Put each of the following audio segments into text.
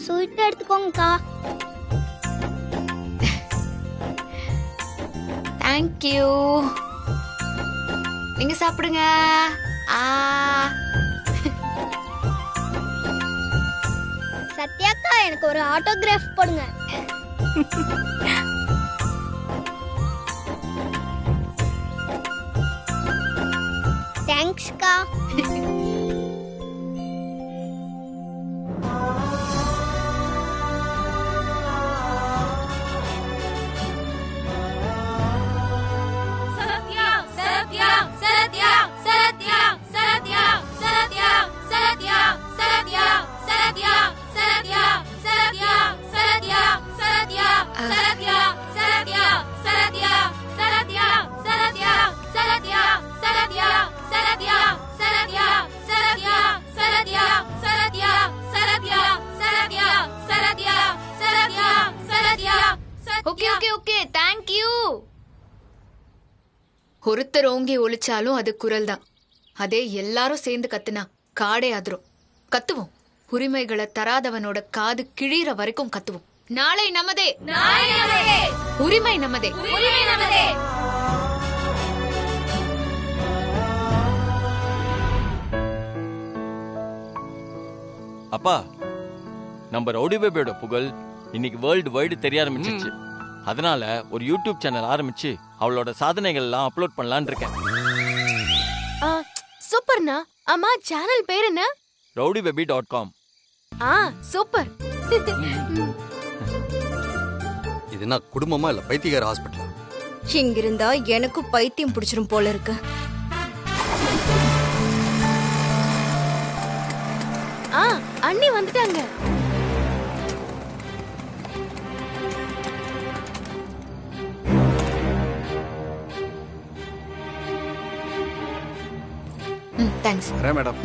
Sweet எடுத்துக்கோங்கக்கா. Thank you. நீங்க சாப்பிடுங்க. சத்யாக்கா எனக்கு ஒரு ஆட்டோகிராஃப் போடுங்க. தேங்க்ஸ்க்கா. Okay okay okay thank you. ஒருத்தர் ஓங்கி ஒலிச்சாலும் அது குரல் தான். அதே எல்லாரும் சேர்ந்து கத்துனா காடே அதிரும். கத்துவோம். உரிமைகளை தராதவனோட காது கிழிற வரைக்கும் கத்துவோம். நாளை நமதே, உரிமை நமதே. அப்பா, நம்ம ரவுடி பேபியோட புகழ் இன்னைக்கு வேர்ல்டு வைடு தெரிய ஆரம்பிச்சிருச்சு. அதனால ஒரு யூடியூப் சேனல் ஆரம்பிச்சு அவளோட சாதனைகள் எல்லாம் அப்லோட் பண்ணலாம்னு இருக்கேன். சூப்பர்ண்ணா. அம்மா சேனல் பேர் என்ன? rowdybaby.com. சூப்பர். இது என்ன குடும்பமா இல்ல பைத்தியக்கார ஹாஸ்பிட்டலா? இங்கிருந்தா எனக்கும் பைத்தியம் பிடிச்சிரும் போல இருக்கு. அண்ணி வந்துட்டாங்க. தேங்க்ஸ். வரேன் மேடம்.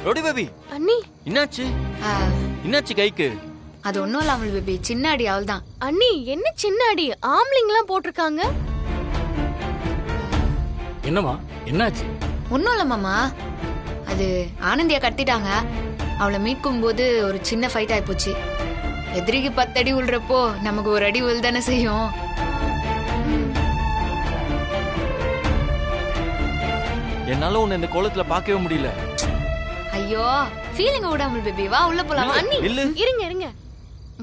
ரவுடி பேபி, அண்ணி. என்னாச்சு கைக்கு? அது ஒன்னும் இல்ல அவள் பேபி, சின்ன அடி அவள் தான். அண்ணி என்ன சின்ன அடி? ஆம்லிங்லாம் போட்டிருக்காங்க. என்னம்மா என்னாச்சு? ஒன்னும் இல்ல மாமா, அது ஆனந்தியா கட்டிட்டாங்க. அவளை மீட்கும் போது ஒரு சின்ன ஃபைட் ஆயி போச்சு. எதிரிக்கு 10 அடி உள்றப்போ நமக்கு ஒரு அடி உள் தானே செய்யும். என்னால உன்னை இந்த கோலத்துல பார்க்கவே முடியல. ஐயோ, ஃபீலிங் விடாமல் பேபி, வா உள்ள போலாம். அண்ணி இருங்க.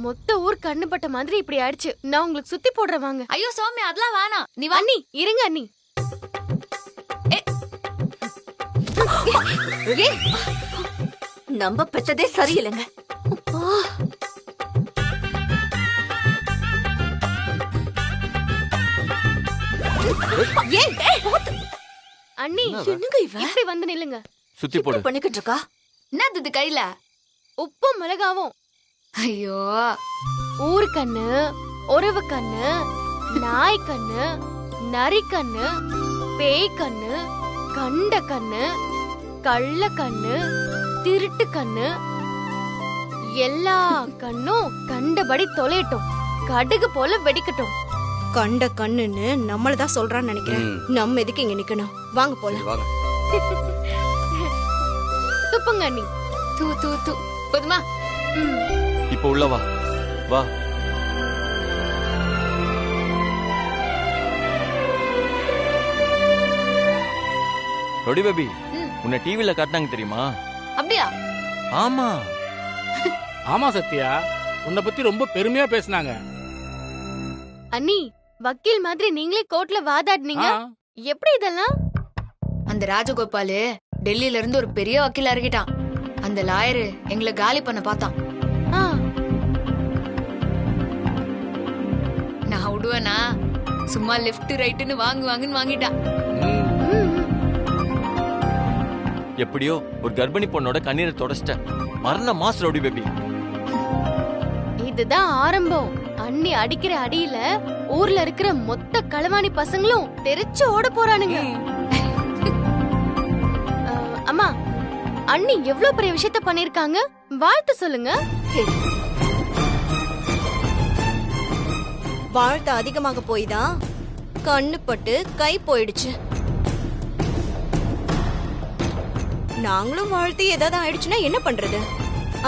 மொத்த ஊர் கண்ணுப்பட்ட மாதிரி இப்படி ஆயிடுச்சு. நான் உங்களுக்கு சுத்தி போடுறேன் வாங்க. ஐயோ சௌமியா, அதெல்லாம் வேணாம், நீ வா. அண்ணி இருங்க அண்ணி. நம்ம பெற்றதே சரியில்லைங்க. அண்ணி என்னங்க இவ? இப்படி வந்து நில்லுங்க. சுத்தி போடு. பண்ணிக்கிட்டு இருக்கா? என்னது இது கையில? உப்பும் மிளகாவும். ஐயோ, ஊரு கண்ணு, உறவு கண்ணு, நாய் கண்ணு, நரி கண்ணு, பேய் கண்ணு, கண்ட கண்ணு, கள்ள கண்ணு, திருட்டு கண்ணு, எல்லா கண்ணும் கண்டபடி தொலையட்டும், கடுகு போல வெடிக்கட்டும். கண்ட கண்ணுன்னு நம்மளதான் சொல்றான்னு நினைக்கிறேன். நம்ம எதுக்கு இங்க நிக்கணும்? வாங்க போலாம். வாங்க. துப்புங்க அண்ணி. தூ தூ தூ. போதுமா? இப்போ உள்ள வா. வா. ரவுடி பேபி, உன்னை டிவில காட்டினாங்க தெரியுமா? அப்படியா? ஆமா. ஆமா சத்யா, உன்னை பத்தி ரொம்ப பெருமையா பேசினாங்க. அண்ணி, வக்கீல் மாதிரி நீங்களே கோர்ட்ல வாதாடுனீங்க. எப்படி இதெல்லாம்? அந்த ராஜகோபாலு டெல்லியில இருந்து ஒரு பெரிய வக்கீல் இறக்கிட்டான். அந்த லாயரு எங்களை காலி பண்ண பார்த்தான். நான் விடுவேனா? சும்மா லெஃப்ட் ரைட்டுன்னு வாங்குன்னு வாங்கிட்டான். எப்படியோ ஒரு கர்ப்பிணி பொண்ணோட கண்ணீரை தொடச்சிட்ட. மரண மாஸ் ரவுடி பேபி. இதுதான் ஆரம்பம். அண்ணி அடிக்கிற அடியில ஊர்ல இருக்கிற மொத்த களவாணி பசங்களும் தெரிச்சு ஓட போறானுங்க. அம்மா, அண்ணி எவ்வளவு பெரிய விஷயத்த பண்ணிருக்காங்க, வாழ்த்து சொல்லுங்க. வாழ்த்து அதிகமாக போய்தான் கண்ணு பட்டு கை போயிடுச்சு. நாங்களும் வாழ்த்து ஏதாவது ஆயிடுச்சுன்னா என்ன பண்றது?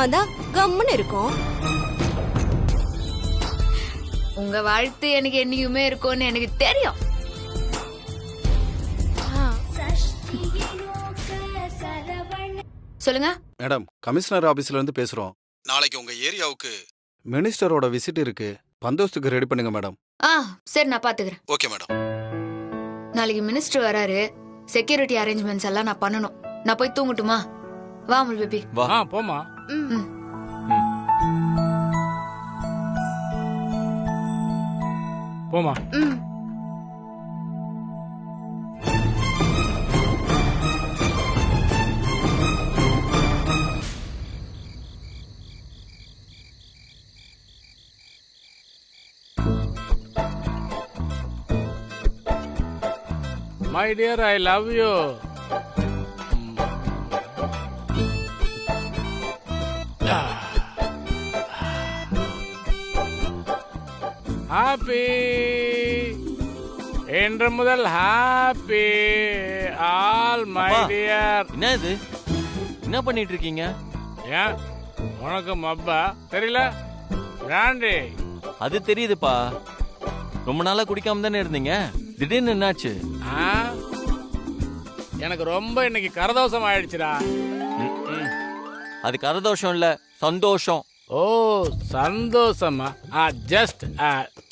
அதான் கம்முன்னு இருக்கோம். உங்க வாழ்த்து எனக்கு என்னைக்குமே இருக்கும்னு எனக்கு தெரியும். சொல்லுங்க. மேடம், கமிஷனர் ஆபீஸ்ல இருந்து பேசுறோம். நாளைக்கு உங்க ஏரியாவுக்கு மினிஸ்டரோட விசிட் இருக்கு. பந்தோஸ்துக்கு ரெடி பண்ணுங்க மேடம். சரி, நான் பாத்துக்கிறேன். Okay madam. நாளைக்கு மினிஸ்டர் வராரு. செக்யூரிட்டி அரேஞ்ச்மெண்ட்ஸ் எல்லாம் நான் பண்ணணும். நான் போய் தூங்கட்டுமா? வா அமுல் பேபி. வா. போமா. போமா. My dear, I love you. Happy. என்று முதல் happy all my dear. என்ன இது? என்ன பண்ணிட்டு இருக்கீங்க? ஏன் உனக்கு மப்பா தெரியல? பிராண்டி. அது தெரியுதுப்பா. ரொம்ப நாளா குடிக்காம தானே இருந்தீங்க. திடீர்னு என்னாச்சு? எனக்கு ரொம்ப இன்னைக்கு கரதோஷம் ஆயிடுச்சுடா. அது கரதோஷம் இல்ல, சந்தோஷம். ஓ, சந்தோஷமா? Just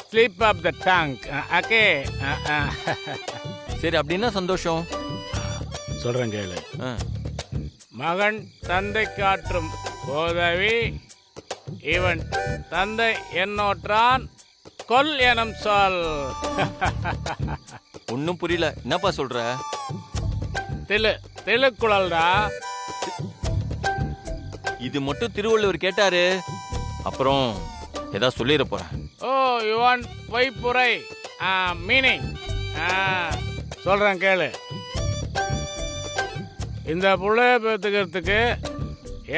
slip of the tongue. Okay. சரி, அப்படின்னா சந்தோஷம். சொல்றேன் கேளு. மகன் தந்தை காற்றும் போதவி, இவன் தந்தை என்னோற்றான் கொல் எனும் சொல். ஒன்னும் புரியல. என்னப்பா சொல்ற? திலுக்குழல்டா. இது மட்டும் திருவள்ளுவர் கேட்டாரு, அப்புறம் ஏதாவது சொல்லிட போறேன். ஓ, யூ வாண்ட் பொய்ப்புரை மீனிங்? சொல்றேன் கேளு. இந்த புள்ளைய பெற்றுக்கிறதுக்கு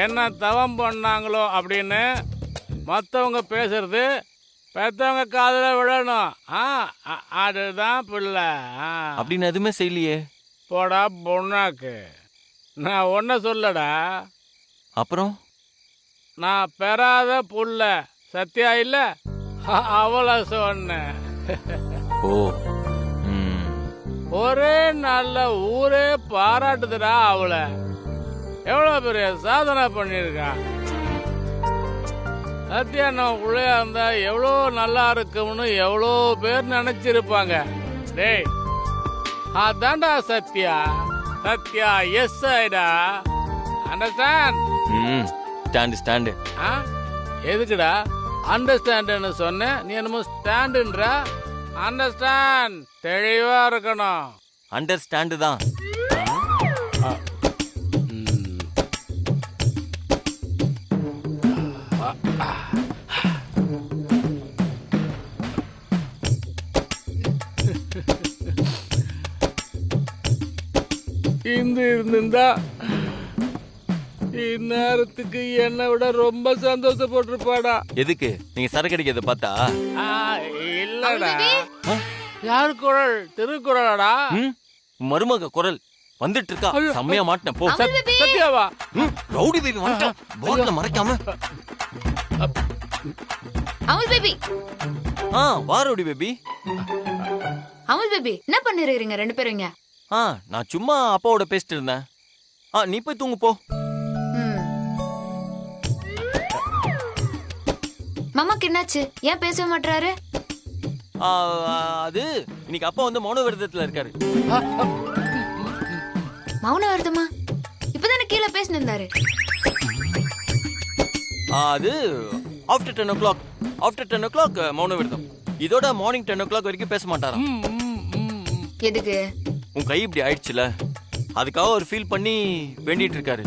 என்ன தவம் பண்ணாங்களோ அப்படின்னு மற்றவங்க பேசுறது பெற்றவங்க காதுல விழணும். அதுதான் பிள்ளை. அப்படின்னு எதுவுமே செய்யலையே. போடா பொண்ணாக்கு. நான் ஒன்ன சொல்லடா. அப்புறம் நான் பெறாத புள்ள சத்யா இல்ல, அவளை சொன்னேன். ஓ, ஒரே நல்ல ஊரே பாராட்டுதுடா அவளை. எவ்வளவு பெரிய சாதனை பண்ணிருக்கா. சத்யா நம்ம பிள்ளையா இருந்தா எவ்வளோ நல்லா இருக்கும்னு எவ்வளோ பேர் நினைச்சிருப்பாங்க. டேய், அதான்டா சத்யா. சத்யா எஸ் ஐடா. அண்டர்ஸ்டாண்ட்? ஸ்டாண்டு. எதுக்குடா அண்டர்ஸ்டாண்டுன்னு சொன்ன? நீ என்னமோ ஸ்டாண்டுன்ற. அண்டர்ஸ்டாண்ட், தெளிவா இருக்கணும். அண்டர்ஸ்டாண்டு தான். இருந்திருந்தா இந்நேரத்துக்கு என்னை விட ரொம்ப சந்தோஷப்பட்டிருப்பாடா. எதுக்கு? நீங்க சரக்கு அடிக்கிறத பார்த்தா? இல்லடா. யார் குரல்? திருக்குறளடா. மருமக குரல் வந்துட்டு இருக்கா. செம்மையா மாட்டேன். போ. சத்யாவா? ரவுடி பேபி வந்துட்டா. போர்ட்ல மறைக்காம. அமுல் பேபி. வா ரவுடி பேபி. அமுல் பேபி, என்ன பண்ணிருக்கீங்க ரெண்டு பேரும் இங்க? நான் சும்மா அப்பாவோட பேசிட்டு இருந்தேன். நீ போய் தூங்கு போ. மாமாக்கு என்னாச்சு? ஏன் பேசவே மாட்டாரு? அது இன்னைக்கு அப்பா வந்து மௌன விரதத்துல இருக்காரு. மௌன விரதமா? இப்பதானே கீழே பேசிட்டு இருந்தாரு. அது ஆஃப்டர் 10 o'clock மௌன விரதம். இதோட மார்னிங் 10 o'clock வரைக்கும் பேச மாட்டாராம். எதுக்கு? உன் கை இப்படி ஆயிடுச்சுல, அதுக்காக ஒரு ஃபீல் பண்ணி வேண்டிட்டு இருக்காரு.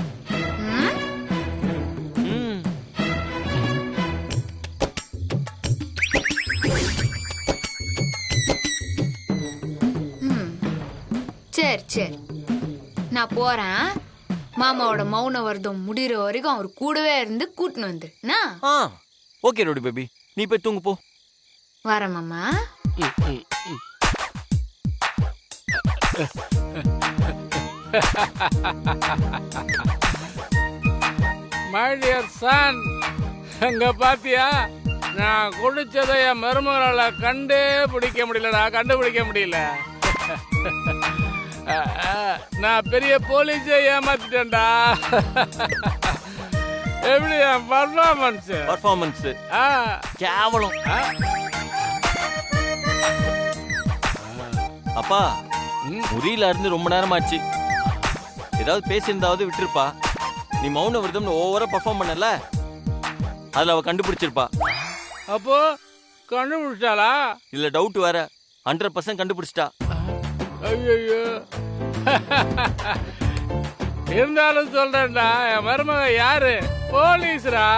சரி சரி, நான் போறேன். மாமாவோட மௌன விரதம் முடிகிற வரைக்கும் அவர் கூடவே இருந்து கூட்டின்னு வந்துரு. ஓகே ரோடி பேபி, நீ போய் தூங்கு போ. வரேன் மாமா. மை டியர் சன், அங்க பாத்தியா, நான் குடிச்சதை என் மருமகளால கண்டுபிடிக்க முடியல. நான் பெரிய போலீஸை ஏமாத்திட்டேன்டா. எப்படி என் பர்ஃபார்மன்ஸ் கேவலம். அப்பா முறியில இருந்து ரொம்ப நேரம் ஆச்சு. ஏதாவது பேசியிருந்தாவது விட்டுருப்பா. நீ மௌன விரதம்னு ஓவரா பர்ஃபார்ம் பண்ணல, அதுல அவ கண்டுபிடிச்சிருப்பா. அப்போ கண்டுபிடிச்சாளா? இல்ல டவுட் வேற. 100% கண்டுபிடிச்சிட்டா. ஐயோ, இருந்தாலும் சொல்றேன்டா, என் மருமக யாரு? போலீஸ்ரா.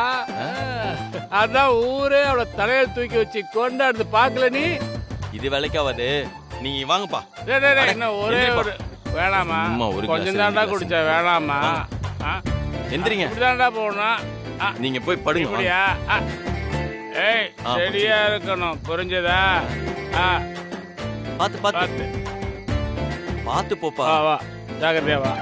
அதான் ஊரே அவளை தலையில தூக்கி வச்சு கொண்டாடுது. பாக்கல நீ? இது வேலைக்காவது. நீ வாங்கப்பா. இன்னும் ஒரே ஒரு வேணாமா? கொஞ்சம் தாண்டா குடிச்சா வேணாமா? எந்திரிங்க. இப்படிதான்டா போகணும். நீங்க போய் படுங்க. அப்படியா? ஏய், சரியா இருக்கணும், புரிஞ்சதா? பாத்து பாத்து பாத்து போப்பா. வா, ஜாகிரதையா வா.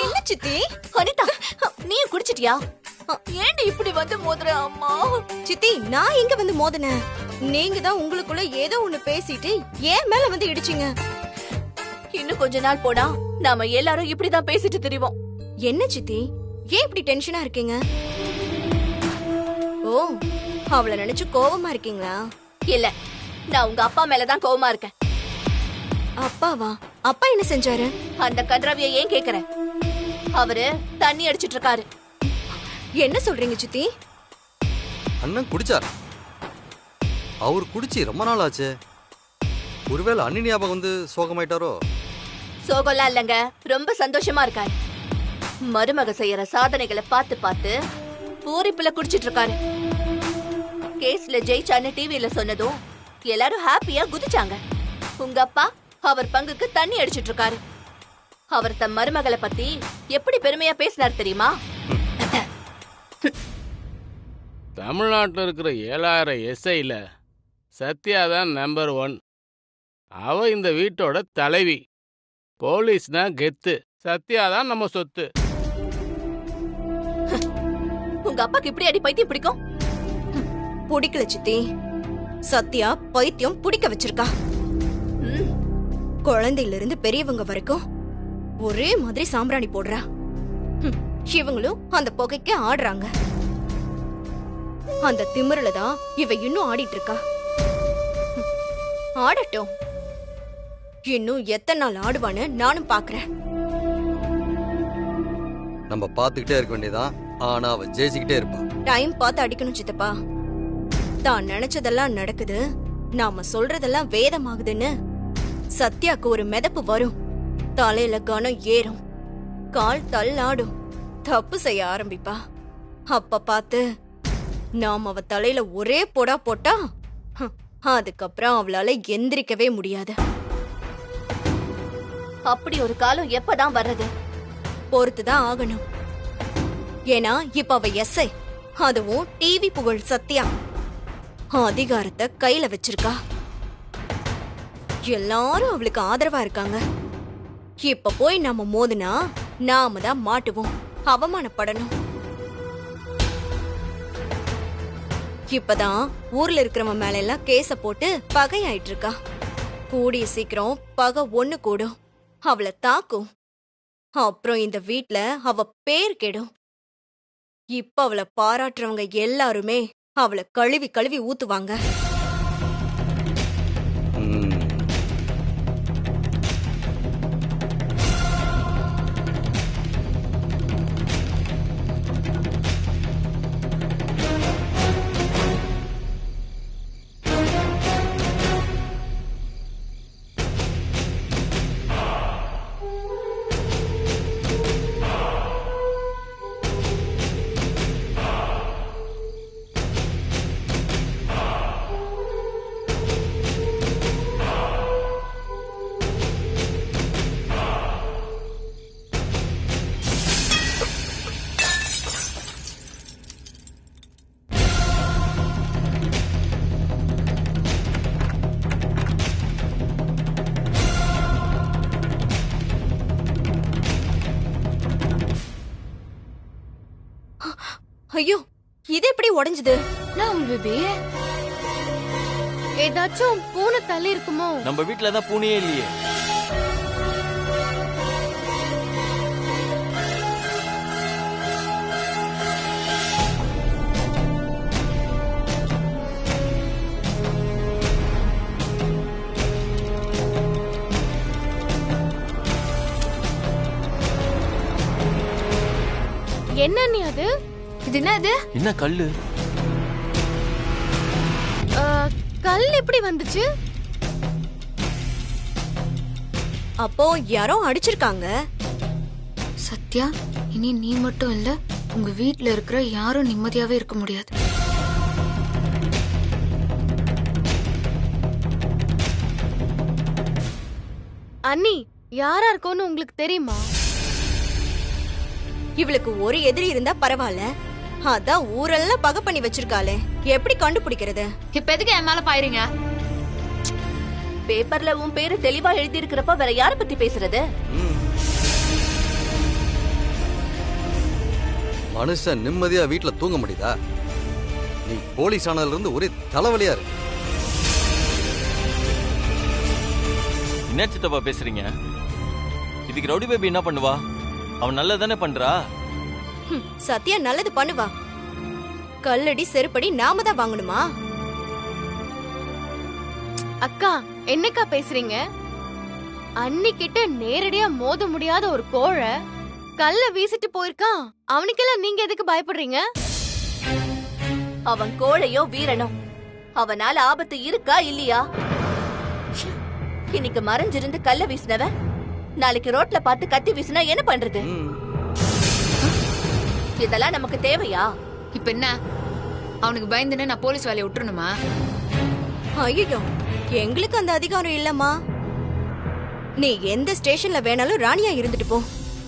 என்ன சித்தி? அனிதா, நீ குடிச்சிட்டியா? ஏன்டி இப்படி வந்து மோதுற? அம்மா சித்தி, நான் எங்க வந்து மோதுனேன்? நீங்க தான் உங்களுக்குள்ள ஏதோ ஒண்ணு பேசிட்டு ஏன் மேல வந்து இடிச்சீங்க. இன்னும் கொஞ்ச நாள் போனா நாம எல்லாரும் இப்படிதான் பேசிட்டு திரிவோம். என்ன சித்தி, ஏன் இப்படி டென்ஷனா இருக்கீங்க? ஓ, அவளை நினைச்சு கோவமா இருக்கீங்களா? இல்ல, நான் உங்க அப்பா மேலதான் கோவமா இருக்கேன். அப்பாவா? அப்பா என்ன செஞ்சாரு? அந்த கன்றாவிய ஏன் கேக்குற? அவரு தண்ணி அடிச்சிட்டு இருக்காரு. என்ன சொல்றீங்க சித்தி? அண்ணன் குடிச்சார். அவர் குடிச்சு ரொம்ப நாள் ஆச்சு. ஒருவேளை அண்ணி ஞாபகம் வந்து சோகமாயிட்டாரோ? சோகம்லாம் இல்லங்க, ரொம்ப சந்தோஷமா இருக்காரு. மருமக செய்யற சாதனைகளை பார்த்து பார்த்து பூரிப்புல குடிச்சிட்டு இருக்காரு. கேஸ்ல ஜெயிச்சான்னு டிவில சொன்னதும் எல்லாரும் ஹாப்பியா குதிச்சாங்க. உங்க அப்பா அவர் பங்குக்கு தண்ணி அடிச்சிட்டு இருக்காரு. அவர் தம் மருமகளை பத்தி எப்படி பெருமையா பேசினார் தெரியுமா? தமிழ்நாட்டில் இருக்கிற 7000 எஸ்ஐல சத்யா தான் நம்பர் 1. அவ இந்த வீட்டோட தலைவி. போலீஸ்னா கெத்து, சத்யா தான் நம்ம சொத்து. உங்க அப்பாக்கு இப்படி அடி பைத்தியம் பிடிக்கும்? பிடிக்கல சித்தி. சத்யா பைத்தியம் பிடிக்க வச்சிருக்கா. குழந்தையில இருந்து பெரியவங்க வரைக்கும் ஒரே மாதிரி சாம்பிராணி போடுறா. இவங்களும் அந்த புகைக்கு ஆடுறாங்க. அந்த திமிருல தான் இவ இன்னும் ஆடிட்டு இருக்கா. ஆடட்டும், இன்னும் எத்தனை நாள் ஆடுவான்னு நானும் பாக்குறேன். நம்ம பாத்துக்கிட்டே இருக்க வேண்டியதான். ஆனா அவ ஜெயிச்சுக்கிட்டே இருப்பா. டைம் பார்த்து அடிக்கணும் சித்தப்பா. தான் நினைச்சதெல்லாம் நடக்குது, நாம சொல்றதெல்லாம் வேதமாகுதுன்னு சத்யாக்கு ஒரு மிதப்பு வரும். தலையில கனம் ஏறும், கால் தள்ளாடும், தப்பு செய்ய ஆரம்பிப்பா. அப்ப பார்த்து நாம அவ தலையில ஒரே போடா போட்டா அதுக்கப்புறம் அவளால எந்திரிக்கவே முடியாது. அப்படி ஒரு காலம் எப்பதான் வர்றது? பொறுத்துதான் ஆகணும். ஏன்னா இப்ப அவ எஸ்ஐ, அதுவும் டிவி புகழ் சத்யா. அதிகாரத்தை கையில வச்சிருக்கா. எல்லாரும் அவளுக்கு ஆதரவா இருக்காங்க. இப்ப போய் நாம மோதுனா நாம தான் மாட்டுவோம், அவமானப்படணும். இப்பதான் ஊர்ல இருக்கிறவன் மேல எல்லாம் கேஸ போட்டு பகையாயிட்டு இருக்கா. கூடிய சீக்கிரம் பகை ஒண்ணு கூடும், அவளை தாக்கும். அப்புறம் இந்த வீட்ல அவ பேர் கெடும். இப்ப அவளை பாராட்டுறவங்க எல்லாருமே அவளை கழுவி கழுவி ஊத்துவாங்க. ஐயோ இது எப்படி உடைஞ்சது? நான் அமுல் பேபி. ஏதாச்சும் பூனை தள்ளி இருக்குமோ? நம்ம வீட்ல தான் பூனையே இல்லையே. என்ன நீ அது? இது என்ன அது? என்ன கல்லு? கல் எப்படி வந்துச்சு? அப்போ யாரோ அடிச்சிருக்காங்க. சத்யா, இனி நீ மட்டும் இல்ல, உங்க வீட்ல இருக்கிற யாரும் நிம்மதியாவே இருக்க முடியாது. அண்ணி, யாரா இருக்கோன்னு உங்களுக்கு தெரியுமா? இவளுக்கு ஒரு எதிரி இருந்தா பரவாயில்ல, அதான் ஊரெல்லாம் பகை பண்ணி வச்சிருக்காளே, எப்படி கண்டுபிடிக்கிறது? இப்ப எதுக்கு என் மேல பாயறீங்க? பேப்பர்ல உன் பேரு தெளிவா எழுதி இருக்கிறப்ப வேற யார பத்தி பேசுறது? மனுஷன் நிம்மதியா வீட்டுல தூங்க முடியுதா? நீ போலீஸ் ஆனதுல இருந்து ஒரே தலைவலியா இருக்கு. என்ன சித்தப்பா பேசுறீங்க? இதுக்கு ரவுடி பேபி என்ன பண்ணுவா? அவன் நல்லதானே பண்றா. சத்யா நல்லது பண்ணுவா. கல்லடி செருப்படி நாம தான் வாங்கணுமா? அக்கா, என்னக்கா பேசுறீங்க? அண்ணி கிட்ட நேரடியா மோத முடியாத ஒரு கோழை கல்ல வீசிட்டு போயிருக்கான். அவனுக்கெல்லாம் நீங்க எதுக்கு பயப்படுறீங்க? அவன் கோழையோ வீரனோ, அவனால ஆபத்து இருக்கா இல்லையா? இன்னைக்கு மறைஞ்சிருந்து கல்ல வீசினவ நாளைக்கு ரோட்ல பார்த்து கத்தி வீசினா என்ன பண்றது? இதெல்லாம் நமக்கு தேவையா? இப்ப என்ன, அவனுக்கு பயந்துன்னு நான் போலீஸ் வேலையை விட்டுறணுமா? ஐயோ, எங்களுக்கு அந்த அதிகாரம் இல்லம்மா. நீ எந்த ஸ்டேஷன்ல வேணாலும் ராணியா இருந்துட்டு போ,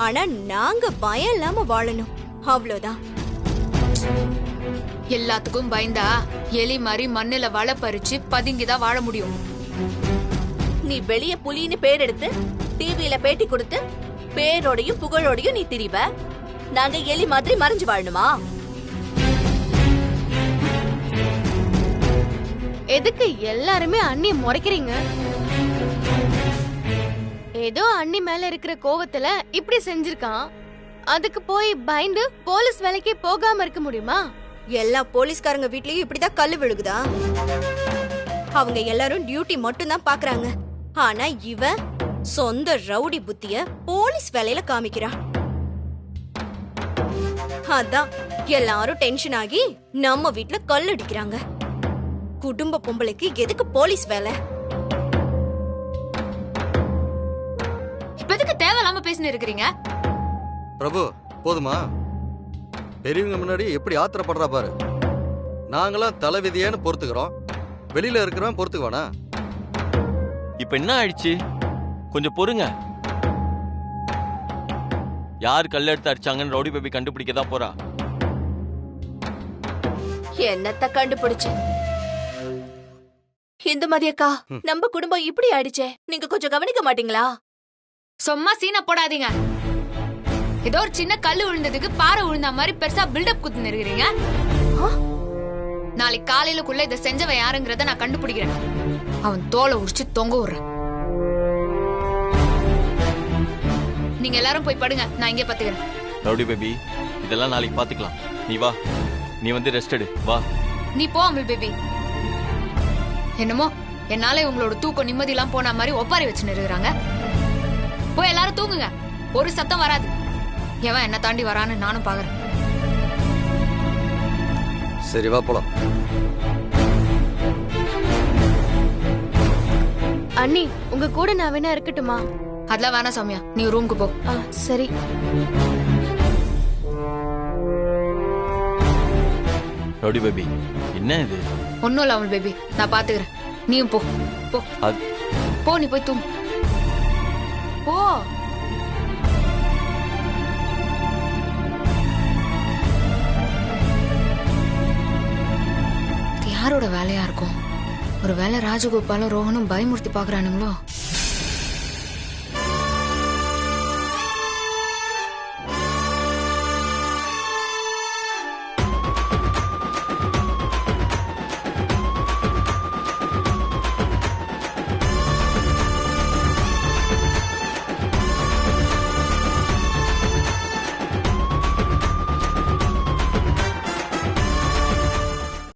ஆனா நாங்க பயம் இல்லாம வாழணும், அவ்வளவுதான். எல்லாத்துக்கும் பயந்தா எலி மாதிரி மண்ணுல வள பறிச்சு பதுங்கிதான் வாழ முடியும். நீ வெளிய புலின்னு பேர் எடுத்து டிவியில பேட்டி கொடுத்து பேரோடையும் புகழோடையும் நீ திரிவ, நாங்க எலி மாதிரி மறைஞ்சு வாழணுமா? எதுக்கு எல்லாருமே அண்ணி முறைக்கிறீங்க? ஏதோ அண்ணி மேல இருக்கிற கோவத்துல இப்படி செஞ்சிருக்கான், அதுக்கு போய் பயந்து போலீஸ் வேலைக்கு போகாம இருக்க முடியுமா? எல்லா போலீஸ்காரங்க வீட்லயும் இப்படிதான் கல்லு விழுகுதா? அவங்க எல்லாரும் டியூட்டி மட்டும் தான் பாக்குறாங்க, ஆனா இவ சொந்த ரவுடி புத்திய போலீஸ் வேலையில காமிக்கிறா. அதான் எல்லாரும் டென்ஷன் ஆகி நம்ம வீட்ல கல் அடிக்கிறாங்க. குடும்ப பொம்பளைக்கு எதுக்கு போலீஸ் வேலை? இப்ப எதுக்கு தேவையில்லாம பேசின்னு இருக்கிறீங்க? பிரபு போதுமா? பெரியவங்க முன்னாடி எப்படி ஆத்திரப்படுறா பாரு. நாங்களாம் தலைவிதியேன்னு பொறுத்துக்கிறோம், வெளியில இருக்கிறவன் பொறுத்துக்குவானா? இப்ப என்ன ஆயிடுச்சு? கொஞ்சம் பொறுங்க. யார் கல்ல எடுத்து அடிச்சாங்கன்னு ரவுடி பேபி கண்டுபிடிக்க தான் போறா. என்னத்த கண்டுபிடிச்சு? இந்துமதி அக்கா, நம்ம குடும்பம் இப்படி ஆயிடுச்சே, நீங்க கொஞ்சம் கவனிக்க மாட்டீங்களா? சும்மா சீனை போடாதீங்க. ஏதோ ஒரு சின்ன கல்லு விழுந்ததுக்கு பாறை விழுந்த மாதிரி பெருசா பில்டப் குத்துன்னு இருக்கிறீங்க. நாளைக்கு காலையிலக்குள்ள இதை செஞ்சவன் யாருங்கிறத நான் கண்டுபிடிக்கிறேன். அவன் தோலை உரிச்சு தொங்க விடுறேன். நீங்க எல்லாரும் போய் படுங்க, நான் இங்கே பாத்துக்கிறேன். ரவுடி பேபி, இதெல்லாம் நாளைக்கு பாத்துக்கலாம். நீ வா, நீ வந்து ரெஸ்ட் எடு, வா. நீ போ அமுல் பேபி. என்னமோ என்னால உங்களோட தூக்கம் நிம்மதி எல்லாம் போன மாதிரி ஒப்பாரி வச்சுன்னு இருக்கிறாங்க. போய் எல்லாரும் தூங்குங்க, ஒரு சத்தம் வராது. எவன் என்ன தாண்டி வரான்னு நானும் பாக்குறேன். சரி வா போலாம். அண்ணி, உங்க கூட நான் வேணா இருக்கட்டுமா? அதெல்லாம் வேணாம் சௌமியா, நீ ரூமுக்கு போ. சரி. ரவுடி பேபி, என்ன இது? ஒன்னும் இல்ல அமுல் பேபி, நான் பாத்துக்கிறேன். நீயும் போ போ போ, நீ போய் தூங்கு போ. யாரோட வேலையா இருக்கும்? ஒரு வேலை ராஜகோபாலும் ரோஹனும் பயமுறுத்தி பாக்குறானுங்களோ?